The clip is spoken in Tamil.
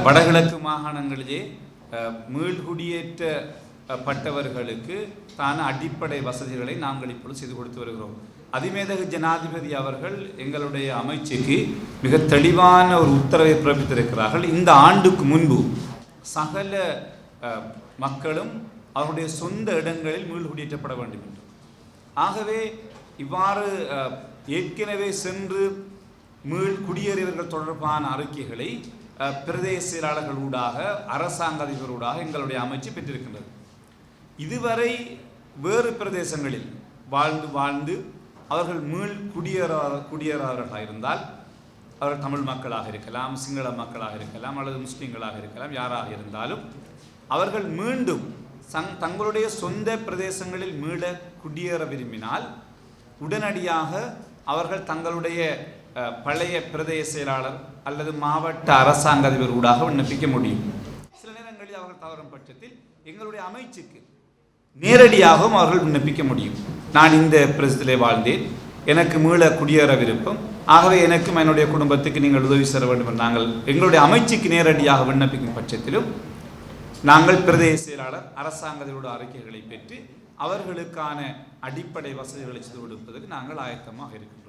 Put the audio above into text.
வடகிழக்கு மாகாணங்களிலே மீள்குடியேற்றப்பட்டவர்களுக்கு தான அடிப்படை வசதிகளை நாங்கள் இப்பொழுது செய்து கொடுத்து வருகிறோம். அதிமேதகு ஜனாதிபதி அவர்கள் எங்களுடைய அமைச்சுக்கு மிக தெளிவான ஒரு உத்தரவை பிறப்பித்திருக்கிறார்கள். இந்த ஆண்டுக்கு முன்பு சகல மக்களும் அவருடைய சொந்த இடங்களில் மீள்குடியேற்றப்பட வேண்டும் என்று. ஆகவே இவ்வாறு ஏற்கனவே சென்று மீள்குடியேறியவர்கள் தொடர்பான அறிக்கைகளை பிரதேச செயலாளர்கள் ஊடாக அரசாங்க அதிபரூடாக எங்களுடைய அமைச்சு பெற்றிருக்கின்றது. இதுவரை வேறு பிரதேசங்களில் வாழ்ந்து அவர்கள் குடியேறாதவர்களாக இருந்தால், அவர்கள் தமிழ் மக்களாக இருக்கலாம், சிங்கள மக்களாக இருக்கலாம், அல்லது முஸ்லீம்களாக இருக்கலாம், யாராக இருந்தாலும் அவர்கள் மீண்டும் தங்களுடைய சொந்த பிரதேசங்களில் மீள குடியேற விரும்பினால் உடனடியாக அவர்கள் தங்களுடைய பழைய பிரதேச செயலாளர் அல்லது மாவட்ட அரசாங்க அதிபர் ஊடாக விண்ணப்பிக்க முடியும். சில நேரங்களில் அவர்கள் தவறும் பட்சத்தில் எங்களுடைய அமைச்சுக்கு நேரடியாகவும் அவர்கள் விண்ணப்பிக்க முடியும். நான் இந்த பிரதேசத்திலே வாழ்ந்தேன், எனக்கு மீள குடியேற விருப்பம், ஆகவே எனக்கும் என்னுடைய குடும்பத்துக்கு நீங்கள் உதவி செய்ய வேண்டும் என்று நாங்கள் எங்களுடைய அமைச்சுக்கு நேரடியாக விண்ணப்பிக்கும் பட்சத்திலும் நாங்கள் பிரதேச செயலாளர் அரசாங்கத்தோட அறிக்கைகளை பெற்று அவர்களுக்கான அடிப்படை வசதிகளை செய்து கொடுப்பதற்கு நாங்கள் ஆயத்தமாக இருக்கின்றோம்.